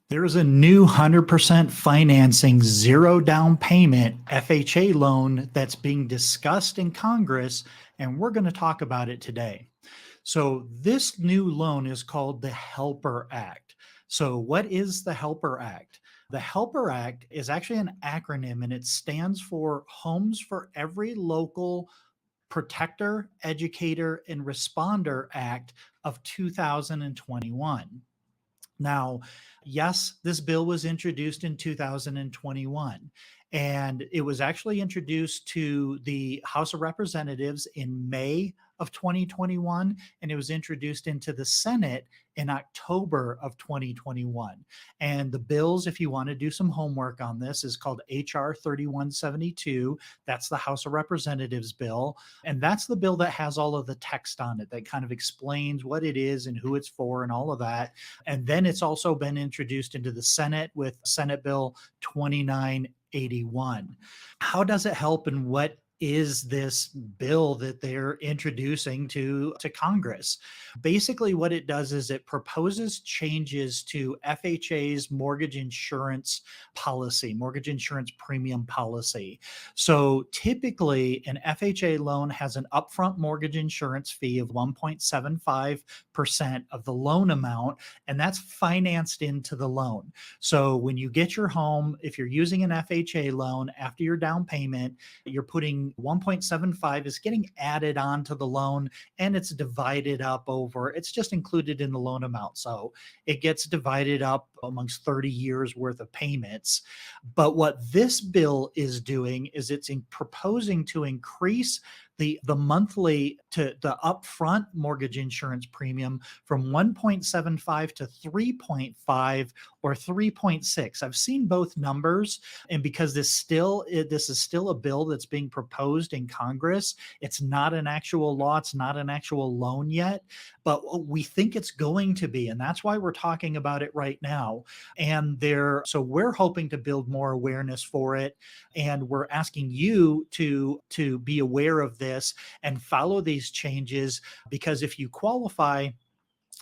There's a new 100% financing, zero down payment FHA loan that's being discussed in Congress, and we're going to talk about it today. So, this new loan is called the HELPER Act. So, what is the HELPER Act? The HELPER Act is actually an acronym and it stands for Homes for Every Local Protector, Educator, and Responder Act of 2021. Now, yes, this bill was introduced in 2021, and it was actually introduced to the House of Representatives in May of 2021, and it was introduced into the Senate in October of 2021. And the bills, if you want to do some homework on this, is called H.R. 3172. That's the House of Representatives bill. And that's the bill that has all of the text on it that kind of explains what it is and who it's for and all of that. And then it's also been introduced into the Senate with Senate Bill 2981. How does it help, and what is this bill that they're introducing to Congress? Basically, what it does is it proposes changes to FHA's mortgage insurance policy, mortgage insurance premium policy. So typically, an FHA loan has an upfront mortgage insurance fee of 1.75% of the loan amount, and that's financed into the loan. So when you get your home, if you're using an FHA loan after your down payment, you're putting 1.75 is getting added on to the loan, and it's divided up over, it's just included in the loan amount. So it gets divided up amongst 30 years worth of payments. But what this bill is doing is it's proposing to increase the monthly to the upfront mortgage insurance premium from 1.75 to 3.5 or 3.6. I've seen both numbers, and because this is still a bill that's being proposed in Congress, it's not an actual law, it's not an actual loan yet, but we think it's going to be, and that's why we're talking about it right now. And so we're hoping to build more awareness for it, and we're asking you to be aware of this and follow these changes, because if you qualify,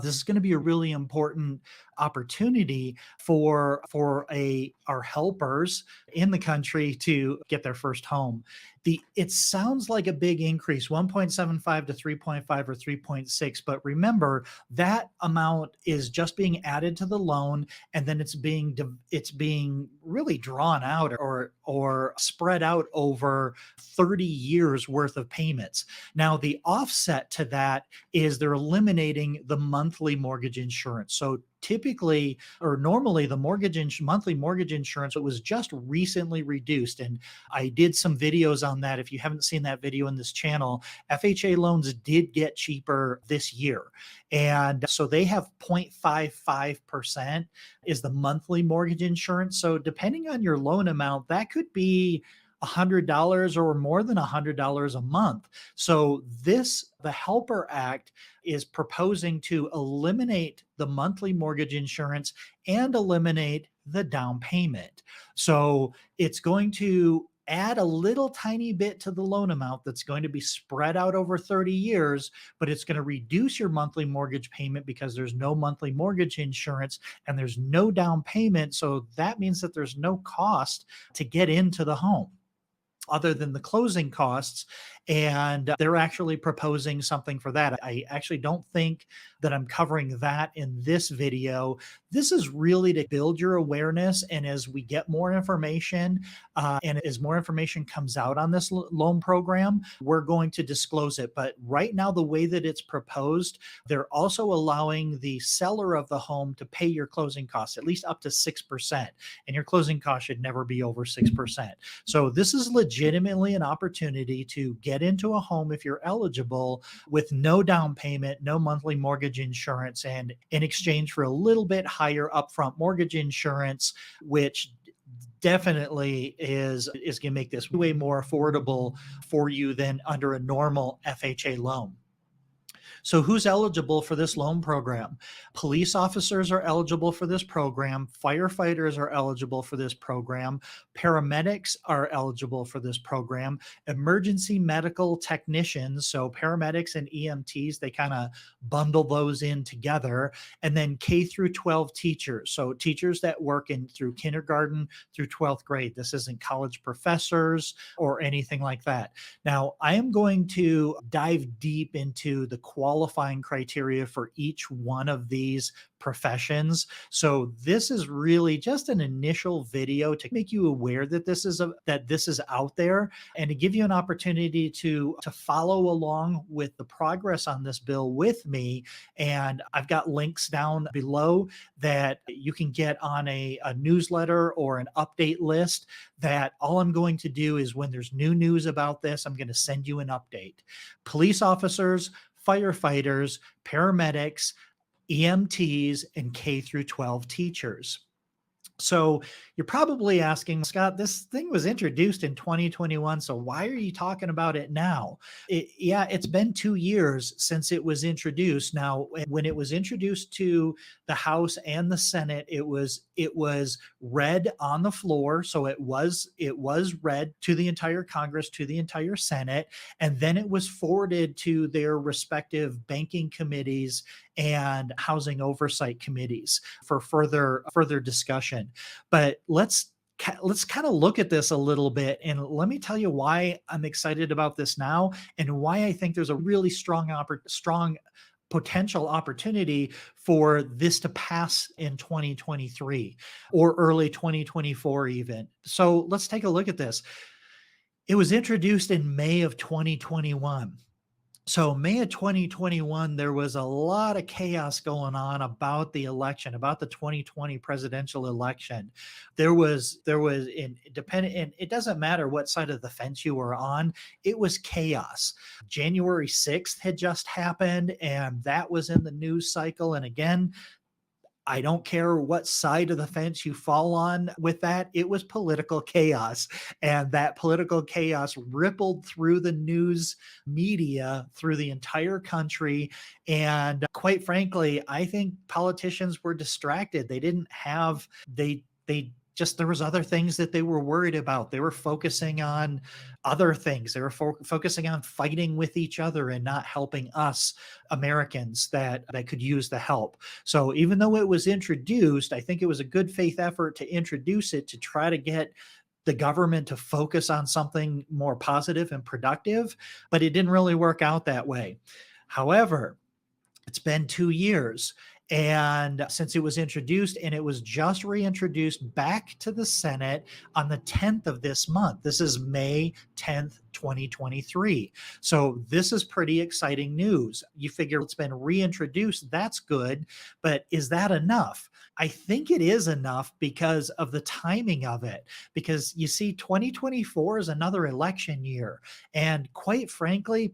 this is going to be a really important opportunity for our helpers in the country to get their first home. It sounds like a big increase, 1.75 to 3.5 or 3.6, but remember that amount is just being added to the loan, and then it's being really drawn out or spread out over 30 years worth of payments. Now, the offset to that is they're eliminating the monthly mortgage insurance. So typically, or normally, the monthly mortgage insurance, it was just recently reduced, and I did some videos on that. If you haven't seen that video in this channel, FHA loans did get cheaper this year, and so they have 0.55% is the monthly mortgage insurance. So depending on your loan amount, that could be $100 or more than $100 a month. So the HELPER Act is proposing to eliminate the monthly mortgage insurance and eliminate the down payment. So it's going to add a little tiny bit to the loan amount that's going to be spread out over 30 years, but it's going to reduce your monthly mortgage payment because there's no monthly mortgage insurance and there's no down payment. So that means that there's no cost to get into the home other than the closing costs, and they're actually proposing something for that. I actually don't think that I'm covering that in this video. This is really to build your awareness, and as we get more information, and as more information comes out on this loan program, we're going to disclose it. But right now, the way that it's proposed, they're also allowing the seller of the home to pay your closing costs, at least up to 6%, and your closing costs should never be over 6%. So this is legitimately an opportunity to get into a home if you're eligible with no down payment, no monthly mortgage insurance, and in exchange for a little bit higher upfront mortgage insurance, which definitely is going to make this way more affordable for you than under a normal FHA loan. So, who's eligible for this loan program? Police officers are eligible for this program. Firefighters are eligible for this program. Paramedics are eligible for this program. Emergency medical technicians, so paramedics and EMTs, they kind of bundle those in together. And then K through 12 teachers, so teachers that work in through kindergarten through 12th grade. This isn't college professors or anything like that. Now, I am going to dive deep into the qualifying criteria for each one of these professions. So this is really just an initial video to make you aware that this is out there, and to give you an opportunity to follow along with the progress on this bill with me. And I've got links down below that you can get on a newsletter or an update list, that all I'm going to do is when there's new news about this, I'm going to send you an update. Police officers, firefighters, paramedics, EMTs, and K through 12 teachers. So you're probably asking, Scott, this thing was introduced in 2021. So why are you talking about it now? Yeah, it's been 2 years since it was introduced. Now, when it was introduced to the House and the Senate, it was read on the floor. So it was read to the entire Congress, to the entire Senate, and then it was forwarded to their respective banking committees and housing oversight committees for further discussion. But let's kind of look at this a little bit, and let me tell you why I'm excited about this now, and why I think there's a really strong potential opportunity for this to pass in 2023 or early 2024 even. So let's take a look at this. It was introduced in May of 2021. So May of 2021, there was a lot of chaos going on about the election, about the 2020 presidential election. There was and it doesn't matter what side of the fence you were on, it was chaos. January 6th had just happened, and that was in the news cycle. And again, I don't care what side of the fence you fall on with that. It was political chaos. And that political chaos rippled through the news media, through the entire country. And quite frankly, I think politicians were distracted. They just, there was other things that they were worried about. They were focusing on other things. They were focusing on fighting with each other and not helping us Americans that could use the help. So even though it was introduced, I think it was a good faith effort to introduce it to try to get the government to focus on something more positive and productive, but it didn't really work out that way. However, it's been 2 years, and since it was introduced, and it was just reintroduced back to the Senate on the 10th of this month. This is May 10th, 2023. So this is pretty exciting news. You figure it's been reintroduced, that's good, but is that enough? I think it is enough because of the timing of it. Because you see, 2024 is another election year. And quite frankly,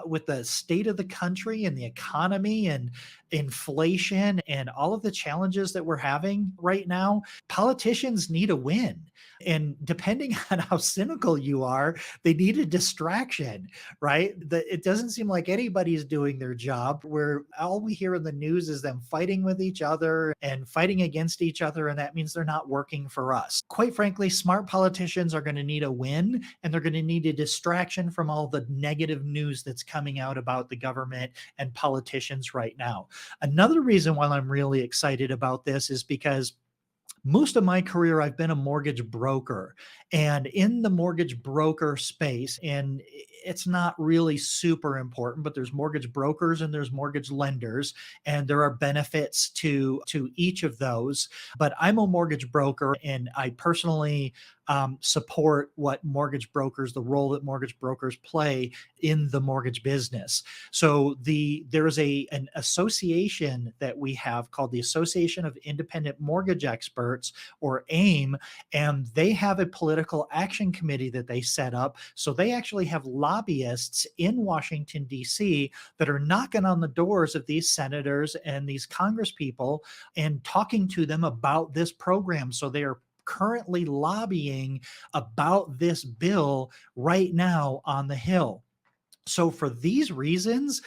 with the state of the country and the economy and inflation and all of the challenges that we're having right now, politicians need a win. And depending on how cynical you are, they need a distraction, right? It doesn't seem like anybody's doing their job, where all we hear in the news is them fighting with each other and fighting against each other. And that means they're not working for us. Quite frankly, smart politicians are going to need a win, and they're going to need a distraction from all the negative news that's coming out about the government and politicians right now. Another reason why I'm really excited about this is because most of my career, I've been a mortgage broker, and in the mortgage broker space, and it's not really super important, but there's mortgage brokers and there's mortgage lenders, and there are benefits to each of those. But I'm a mortgage broker, and I personally support what mortgage brokers, the role that mortgage brokers play in the mortgage business. So there is an association that we have called the Association of Independent Mortgage Experts, or AIM, and they have a political action committee that they set up. So they actually have lobbyists in Washington, D.C. that are knocking on the doors of these senators and these Congress people and talking to them about this program. So they are currently lobbying about this bill right now on the Hill. So for these reasons,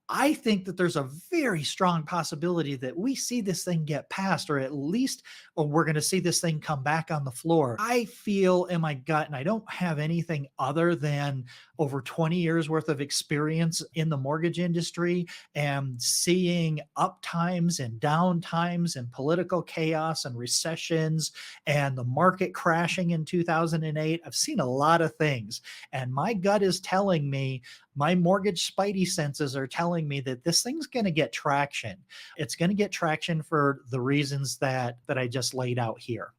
I think that there's a very strong possibility that we see this thing get passed, or at least, or we're going to see this thing come back on the floor. I feel in my gut, and I don't have anything other than over 20 years worth of experience in the mortgage industry and seeing up times and down times and political chaos and recessions and the market crashing in 2008. I've seen a lot of things, and my gut is telling me, my mortgage spidey senses are telling me that this thing's going to get traction. It's going to get traction for the reasons that I just laid out here.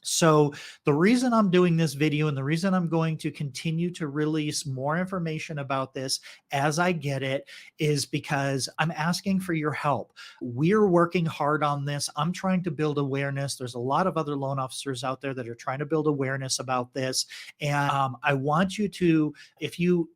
So the reason I'm doing this video and the reason I'm going to continue to release more information about this as I get it is because I'm asking for your help. We're working hard on this. I'm trying to build awareness. There's a lot of other loan officers out there that are trying to build awareness about this. And I want you to, if you,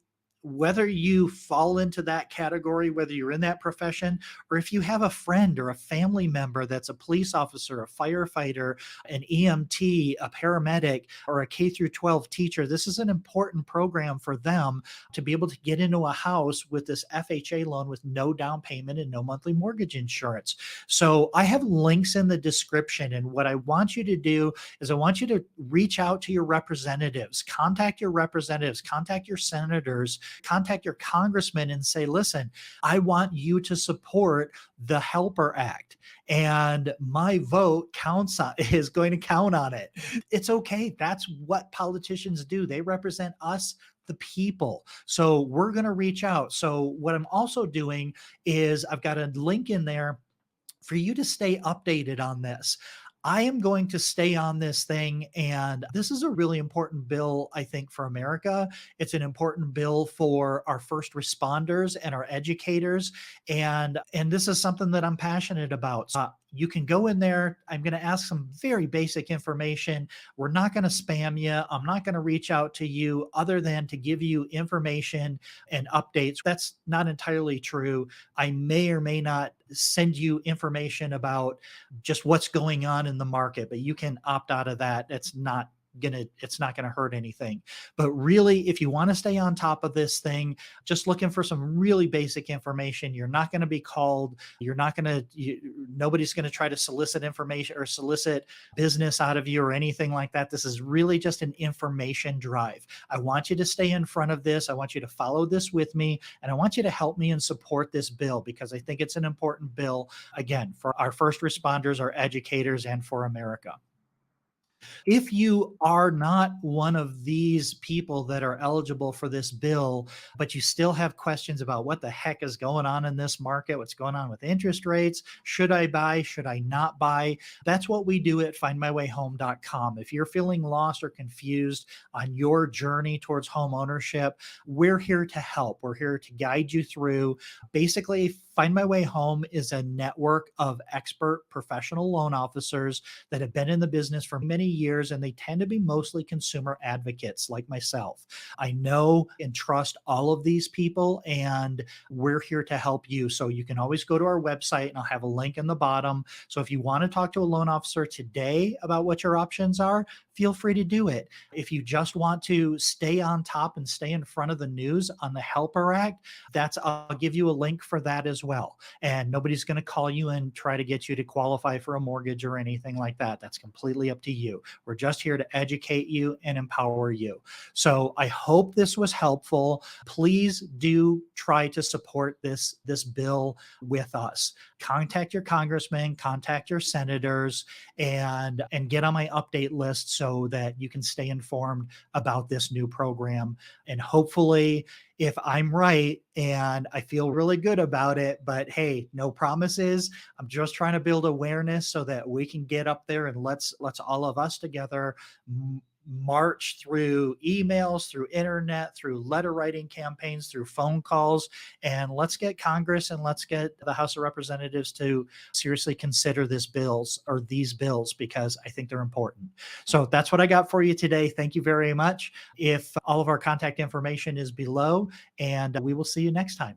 whether you fall into that category, whether you're in that profession, or if you have a friend or a family member that's a police officer, a firefighter, an EMT, a paramedic, or a K through 12 teacher, this is an important program for them to be able to get into a house with this FHA loan with no down payment and no monthly mortgage insurance. So I have links in the description. And what I want you to do is I want you to reach out to your representatives, contact your representatives, contact your senators, contact your congressman and say, listen, I want you to support the HELPER Act, and my vote is going to count on it. It's okay. That's what politicians do. They represent us, the people. So we're going to reach out. So what I'm also doing is I've got a link in there for you to stay updated on this. I am going to stay on this thing. And this is a really important bill, I think, for America. It's an important bill for our first responders and our educators. And this is something that I'm passionate about. You can go in there. I'm going to ask some very basic information. We're not going to spam you. I'm not going to reach out to you other than to give you information and updates. That's not entirely true. I may or may not send you information about just what's going on in the market, but you can opt out of that. It's not gonna hurt anything. But really, if you want to stay on top of this thing, just looking for some really basic information. You're not going to be called. Nobody's going to try to solicit information or solicit business out of you or anything like that. This is really just an information drive. I want you to stay in front of this. I want you to follow this with me, and I want you to help me and support this bill because I think it's an important bill, again, for our first responders, our educators, and for America. If you are not one of these people that are eligible for this bill, but you still have questions about what the heck is going on in this market, what's going on with interest rates, should I buy, should I not buy? That's what we do at findmywayhome.com. If you're feeling lost or confused on your journey towards home ownership, we're here to help. We're here to guide you through. Basically, Find My Way Home is a network of expert professional loan officers that have been in the business for many years, and they tend to be mostly consumer advocates like myself. I know and trust all of these people, and we're here to help you. So you can always go to our website, and I'll have a link in the bottom. So if you want to talk to a loan officer today about what your options are, feel free to do it. If you just want to stay on top and stay in front of the news on the HELPER Act, I'll give you a link for that as well. And nobody's going to call you and try to get you to qualify for a mortgage or anything like that. That's completely up to you. We're just here to educate you and empower you. So I hope this was helpful. Please do try to support this bill with us. Contact your congressman, contact your senators, and get on my update list so that you can stay informed about this new program. And hopefully, if I'm right, and I feel really good about it, but hey, no promises. I'm just trying to build awareness so that we can get up there, and let's all of us together march through emails, through internet, through letter writing campaigns, through phone calls, and let's get Congress and let's get the House of Representatives to seriously consider these bills because I think they're important. So that's what I got for you today. Thank you very much. If all of our contact information is below, and we will see you next time.